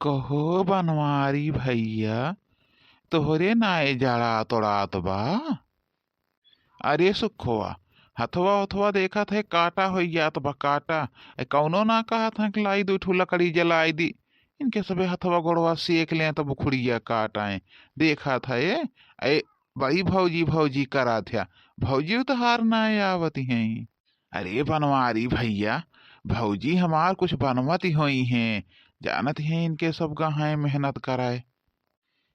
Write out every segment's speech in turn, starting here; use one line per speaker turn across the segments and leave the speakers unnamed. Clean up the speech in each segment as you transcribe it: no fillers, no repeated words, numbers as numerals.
कहो बनवारी भैया, तोहरे नाय जड़ा तोड़ात बा। अरे सुखवा, हथवा उथवा देखा थे काटा हो जात बा काटा। कौनो ना कहा था कि लाई दो ठू लकड़ी जलाई दी। इनके सबे हथवा गोड़वा सेक ले तो बुखड़िया काट आए। देखा था ये ए बड़ी भौजी भौजी करा था। भौजी तो हार ना आवती हैं। अरे बनवारी भैया, भौजी हमार कुछ बनवती हुई हैं। जानत हैं इनके सब गहाए मेहनत कराए।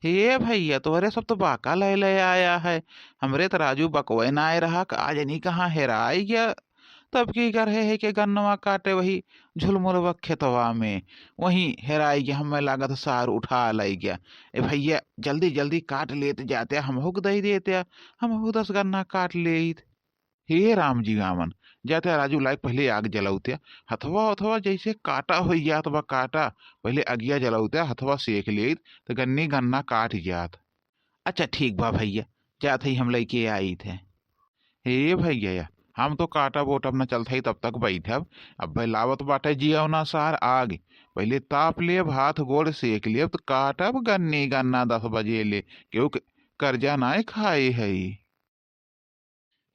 हे भैया, तोहरे सब तो बाका लय लय आया है। हमरे तो राजू बकवे ना आए रहा, आज नहीं कहाँ हेराई गया। तब की कर है कि गन्नवा काटे वही झुलमुलवा खेतवा में, वही हेराई गया। हमें लागत सार उठा लाई गया। ए भैया, जल्दी जल्दी काट लेते जाते, हम हुक दही देते, हम 10 गन्ना काट ले। हे राम जी रामन, जाते राजू लायक पहले आग जलाउते। हथवा हथवा जैसे काटा हो जात बा काटा। पहले अगिया जलाउते, हथवा सेक ले तो गन्नी गन्ना काट जात। अच्छा ठीक बा भैया, जात ही हम लेके आई थे। हे भैया या, हम तो काटा बोटब न चलते ही तब तक बैठब। अब भाई लावत बाटे जियवना सार आग। पहले ताप लेब, हाथ गोड़ सेक लेब तो काटब गन्नी गन्ना 10 बजे ले, क्योंकि कर्जा नाय खाए है।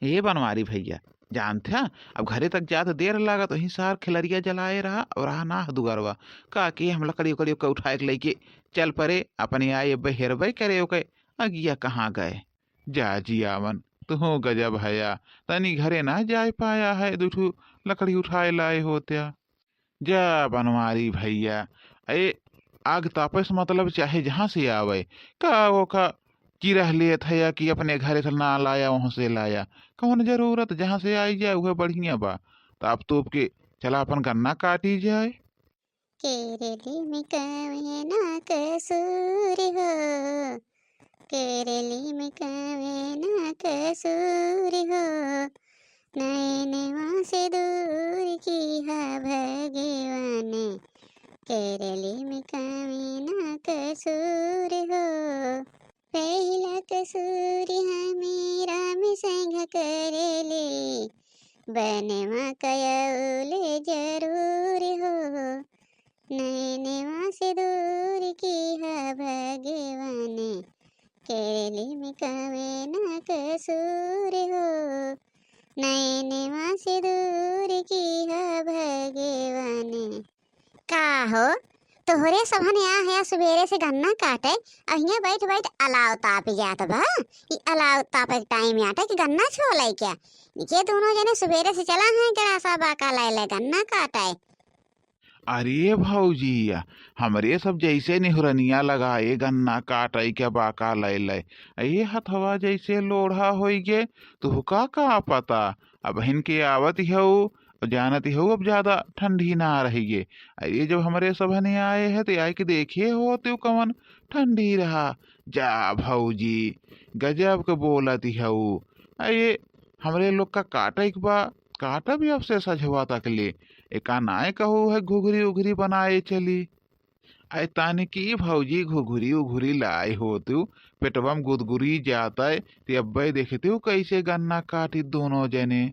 ये बनवारी भैया, जानते हैं अब घरे तक जात देर लागत, वहीं सार खिलरिया जलाए रहा और रहा ना दुगरवा। का कि हम लकड़ी उकड़ी के उठाए के लेके चल परे, अपने आए अब हेरबे करे ओके अगिया कहाँ गए। जा जियावन, तू गजब हया। तनी घरे ना जा पाया है, दुठू लकड़ी उठाए लाए होत्या। जा बनवारी भैया, ए आग तापस मतलब चाहे जहां से आवे। का वो का चिरह लेत है या कि अपने घरे से ना लाया वहां से लाया। कौन जरूरत, जहां से आई जाए वह बढ़िया बा। ताप तोप के चला अपन गन्ना काटी जाए।
केरली में कवे ना कसूर हो, केरली में कवे ना कसूर हो, नैनवा से दूर की है भगवान, केरली में कवे ना कसूर हो। पहला कसूर हमेरा में संग करेले, बनवा कयौले जरूर हो, नैनवा से दूर की है भगवान, केरली में कवे ना कसूर हो, नैनवा से दूर की है भगवान। का हो, तोहरे सबहन यहाँ है सवेरे से गन्ना काटे, अहिया बैठ बैठ अलाव ताप जात बा। ई अलाव तापे के टाइम आटे कि गन्ना छोले क्या? ये दोनों जने सवेरे से चला है जरा सा बाका ले ले गन्ना काटे।
अरे भौजी, हमरे सब जैसे निहुरनिया लगाए गन्ना काटे के बाका ले ले। ये हथवा जैसे लोढ़ा होई गे, तू का पता। अब इनके आवत हऊ, जानत हऊ अब ज्यादा ठंडी ना रही गे। ये जब हमारे सब ने आए हैं तो आए के देखे हो तो कवन ठंडी रहा। जा भौजी, गजब के बोलत हऊ। ये हमरे लोग का काटे के बा, काटा भी अब से सजवा तक ले। एका नाय कहू है घुघरी उघरी बनाए चली। आय ताने की भौजी घुघरी उघरी लाए हो तू, पेटवम गुदगुरी जाता है। ते अब्बे देखते हो कैसे गन्ना काटी दोनों जने।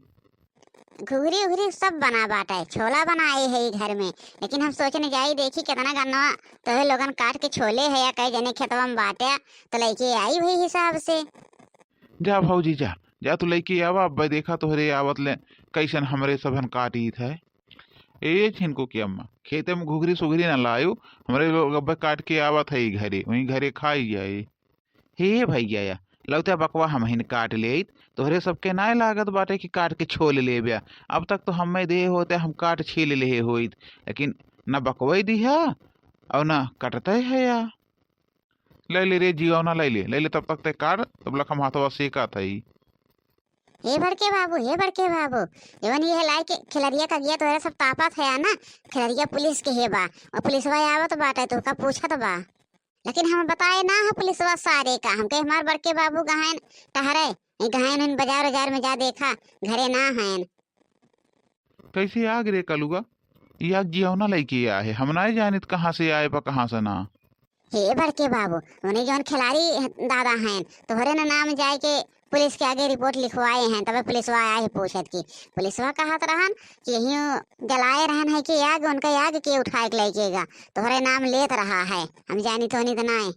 घुघरी उघरी सब बना बाटे, छोला बनाए है ई घर में, लेकिन हम सोचने जाई देखी कितना गन्ना तो लोगन काट के छोले है या कई जने खेतवा में बाटे तो लेके आई वही हिसाब से।
जा भौजी जा, जा तू लेके आवा। अब्बे देखा तोहरे आवत ले कैसन हमरे सबन काटी थे। ए छिनको की अम्मा, खेते में घुघरी सुघरी न लायो। हमरे लोग अब्बे काट के आवत है घरे, वहीं घरे खाई जाए। हे भैया या, लौता बकवा हम हिन काट ले। तोहरे सबके नाय लागत बाटे कि काट के छोल ले बिया। अब तक तो हमें दे होते हम काट छील ले होइत, लेकिन न बकवई दिया और न कटते है या। ले ले रे जियो, ना ले ले तब तक ते काट, तब लख हम हाथवा सेका थई।
हे बड़के बाबू, हे बड़के बाबू, जवन ये लाई के खिलरिया का गया तोहरा सब तापत है ना। खिलरिया पुलिस के हे बा और पुलिसवा आवत बाटे तो का पूछत बा, लेकिन हम बताए ना है पुलिसवा सारे का। हमके हमार बड़के बाबू गहन टहरे गहन उन बाजार बाजार में जा देखा, घरे ना हैं।
कैसे आग रे कलुआ, ये आग जियो ना लेके आया है। हम ना जानित कहाँ से आए पा कहाँ से ना।
हे बड़के बाबू, उन्हें जौन खिलाड़ी दादा हैं तोहरे ना नाम जाए के पुलिस के आगे रिपोर्ट लिखवाए हैं, तब पुलिसवा आया है पूछत की। पुलिसवा कहत रहन कि यही जलाए रहन है कि आग उनका आग के उठाए के लेकेगा, तोहरे नाम लेत रहा है, हम जानी तो नहीं नहीं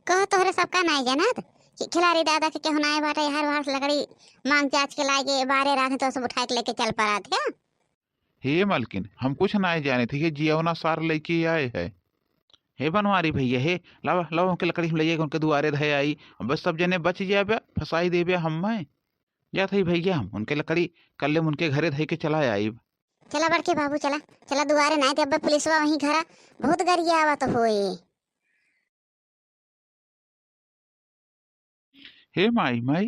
कह तोहरे सबका नहीं जानत कि खिलाड़ी दादा के केहू नाय बाटे, हर बार लकड़ी मांग चाच के लागे बारे रात तो सब उठा के लेके चल पड़ा थे।
हे मालकिन, हम कुछ ना जाने थे, ये जियवना सार लेके आए है। हे बनवारी भैया, हे लावा लावा उनके लकड़ी हम ले उनके दुआरे धे आई, बस सब जने बच जाए, फसाई देबे हम जा थी भैया, हम उनके लकड़ी कल उनके घरे धे के चला आई।
चला बड़के बाबू चला चला दुआरे नहीं थे, अब पुलिसवा वहीं घरा बहुत गरिया आवत होए।
हे माई माई,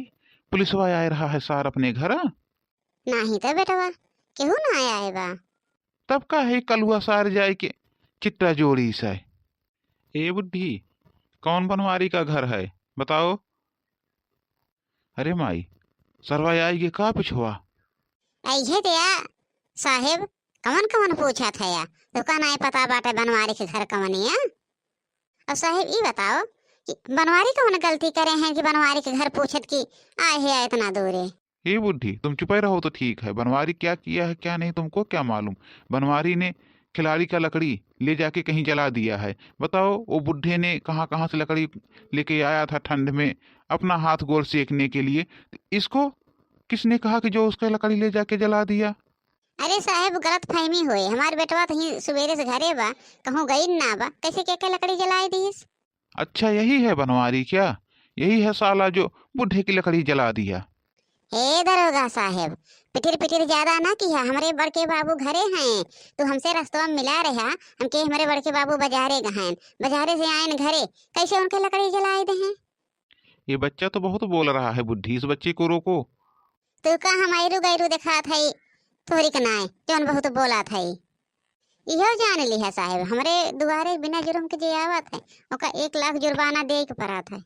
पुलिसवा आए रहा है सार अपने घर।
नहीं तो बेटवा केहू ना आया है बा।
तब का है कलुआ सार जाए के चिट्टा जोड़ी से। ए बुढ़ी, कौन बनवारी का घर है बताओ। अरे माई, सरवा आएगी का पिछुआ।
ऐसे दिया साहेब, कवन कवन पूछा था या दुकान आए पता बाटे बनवारी के घर कवनिया। अब साहेब ये बताओ कि बनवारी कौन गलती करे हैं कि बनवारी के घर पूछत की आए है इतना दूर है।
हे बुढ़ी, तुम चुपे रहो तो ठीक है। बनवारी क्या किया है क्या नहीं तुमको क्या मालूम। बनवारी ने खिलाड़ी का लकड़ी ले जाके कहीं जला दिया है। बताओ, वो बुढ़े ने कहाँ कहाँ से लकड़ी लेके आया था ठंड में अपना हाथ गोल सेकने के लिए। इसको किसने कहा कि जो उसका लकड़ी ले जाके जला दिया।
अरे साहेब गलत फहमी हुई, हमारे बेटवा तो ही सवेरे से घरे बा, कहूँ गई ना बा, कैसे क्या लकड़ी जलाई दी।
अच्छा, यही है बनवारी क्या? यही है साला जो बुढ़े की लकड़ी जला दिया।
हे दरोगा साहेब, पिटिर पिटिर ज्यादा ना किया, हमारे बड़के बाबू घरे हैं, तो हमसे रास्ता में मिला रहा, हमके हमारे बड़के बाबू बाजारे गहन, बाजारे से आए घरे, कैसे उनके लकड़ी जलाए दे हैं।
ये बच्चा तो बहुत बोल रहा है बुढ़ी, इस बच्चे को रोको।
तो का हम आयरू गैरू दिखा था थोड़ी कनाए जौन बहुत बोला था। इहो जान ली है साहेब, हमारे दुआरे बिना जुर्म के जे आवत है ओका 1 लाख जुर्माना दे के पड़ा था।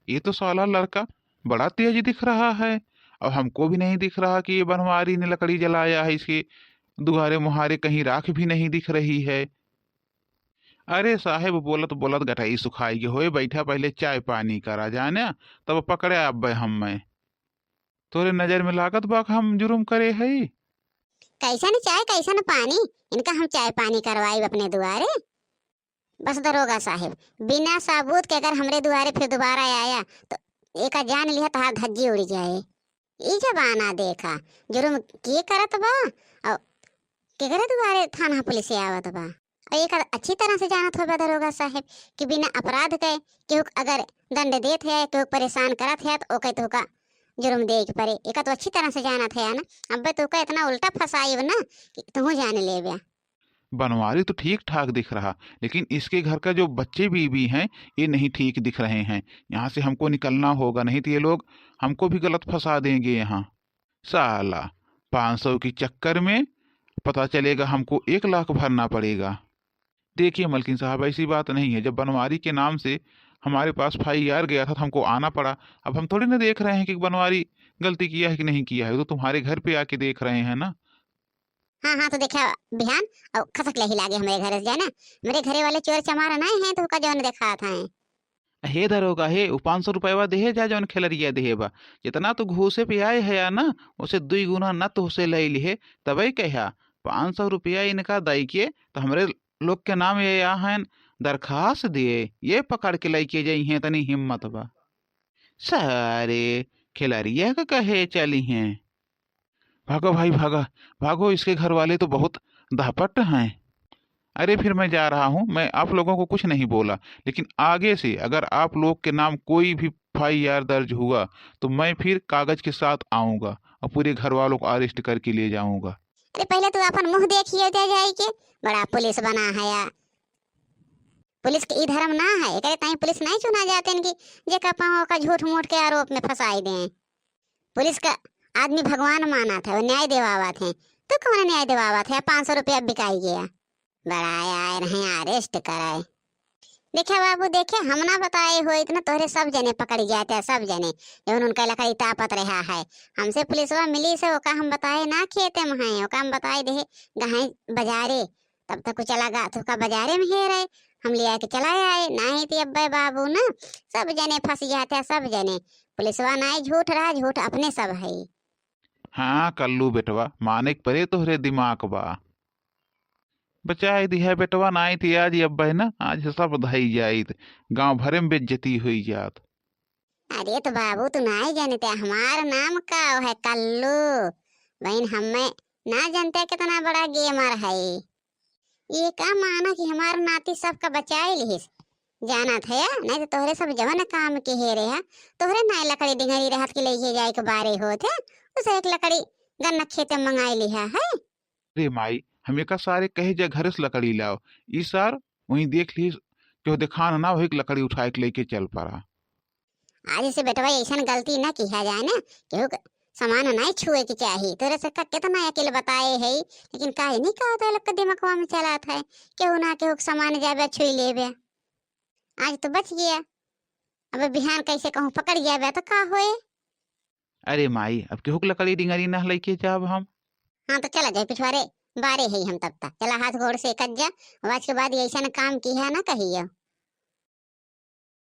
ये तो साला लड़का बड़ा तेज दिख रहा है, और हमको भी नहीं दिख रहा कि ये बनवारी ने लकड़ी जलाया है। इसके दुआरे मुहारे कहीं राख भी नहीं दिख रही है। अरे साहेब, बोलत बोलत गठाई सुखाई होए बैठा, पहले चाय पानी करा जाने तब पकड़े अब हम मैं तोरे नजर में लागत बा हम जुर्म करे है।
कैसा न चाय कैसा न पानी, इनका हम चाय पानी करवाई अपने दुआरे। बस दरोगा साहेब, बिना सबूत के अगर हमरे दुआरे फिर दोबारा आया तो एक जान लिया तो धज्जी उड़ जाए। ई जबाना देखा जुर्म के करत बा और के करे दुआरे थाना पुलिस आवत बा, और एक अच्छी तरह से जानत हो दरोगा साहेब कि बिना अपराध के केहू अगर दंड देत है, केहू परेशान करत है तो ओके तो का जुर्म दे के परे, एक तो अच्छी तरह से जानत है ना। अब तो का इतना उल्टा फसाई ना कि तू जान ले बया।
बनवारी तो ठीक ठाक दिख रहा, लेकिन इसके घर का जो बच्चे बीबी हैं ये नहीं ठीक दिख रहे हैं। यहाँ से हमको निकलना होगा, नहीं तो ये लोग हमको भी गलत फंसा देंगे। यहाँ साला 500 की चक्कर में पता चलेगा हमको 1 लाख भरना पड़ेगा। देखिए मलकिन साहब, ऐसी बात नहीं है। जब बनवारी के नाम से हमारे पास FIR गया था तो हमको आना पड़ा। अब हम थोड़ी ना देख रहे हैं कि बनवारी गलती किया है कि नहीं किया है, तो तुम्हारे घर पे आके देख रहे हैं ना।
हाँ हाँ, तो देखा बिहान और खसक ले ही लागे हमारे घर से जाना, मेरे घरे वाले चोर चमार नहीं हैं तो का जौन देखा था।
हे दरोगा, हे 500 रुपया देहे जा जौन खिलरिया देहे बा, जितना तो घूसे पे आए है या ना उसे 2 गुना न तो उसे ले लिहे। तबई कहा 500 रुपया इनका दई के तो हमरे लोग के नाम ये यहाँ दरखास्त दिए, ये पकड़ के लेके जाई हैं। तनी हिम्मत बा सारे खिलरिया का कहे चली हैं। भागो भाई भागा भागो, इसके घर वाले तो बहुत दापट हैं। अरे फिर मैं जा रहा हूँ, मैं आप लोगों को कुछ नहीं बोला, लेकिन आगे से अगर आप लोग के नाम कोई भी FIR दर्ज हुआ तो मैं फिर कागज के साथ आऊंगा और पूरे घर वालों को अरेस्ट करके ले जाऊंगा।
अरे पहले तू अपन मुंह देखिए जाए के, बड़ा पुलिस बना है या पुलिस के ई धर्म ना है, करे ताई पुलिस नहीं चुना जाते इनकी जे का पाओ का झूठ मूठ के आरोप में फंसाई दें। पुलिस का आदमी भगवान माना था, वो न्याय दिवावा थे, तो कौन न्याय दिवावा थे। 500 रुपया बिकाई गया, बड़ा आए रहे अरेस्ट कराए। देखे बाबू देखे, हम ना बताए हो इतना तोहरे सब जने पकड़ जाते हैं, सब जने जौन उनका लकड़ी तापत रहा है। हमसे पुलिसवा मिली से ओका हम बताए ना खेते में है, ओका हम बताए दे गहाई बाजारे, तब तक चला गा तो का बाजारे में हे रहे हम ले आके चलाए आए, नहीं तो अब्बे बाबू ना सब जने फंस जाते हैं, सब जने। पुलिसवा नहीं झूठ रहा, झूठ अपने सब है।
हाँ कल्लू बेटवा, माने के परे तोहरे दिमाग बा। बचाए दिया बेटवा, नाई थी आज अब है ना, आज सब धई जाइत, गांव भरे में बेइज्जती हुई जात।
अरे तो बाबू तू नहीं जानते, हमारा नाम का है कल्लू। बहन हमें ना जानते कितना बड़ा गेमर है। ये का माना कि हमारा नाती सबका बचाए लिहिस, जाना था या नहीं तो तोहरे सब जवन काम के हे रहा। तोहरे ना लकड़ी डिंगरी रहत के लेके जाए के बारे होते, उसे एक लकड़ी गन्ना खेते में मंगाई लिहा है।
अरे माई, हमें का सारे कहे जा घर से लकड़ी लाओ, इस सार वहीं देख ली जो दिखान ना वही लकड़ी उठा के लेके चल पड़ा।
आज से बेटवा ऐसा गलती ना किया जाए ना, केहू के सामान नहीं छुए की चाहिए। तेरे से कितना अकेले बताए है, लेकिन काहे नहीं कहा था लोग के दिमाग में चला था केहू ना केहू के सामान जाबे छुई लेबे। आज तो बच गया, अब बिहान कैसे कहूँ पकड़ जाबे तो का होए।
अरे माई, अब केहू के लकड़ी डिंगरी ना लेके जाब हम।
हाँ तो चला जाए पिछवाड़े बारे है हम, तब तक चला हाथ गोड़ से कज जा। आज के बाद ऐसा काम किया ना कहियो।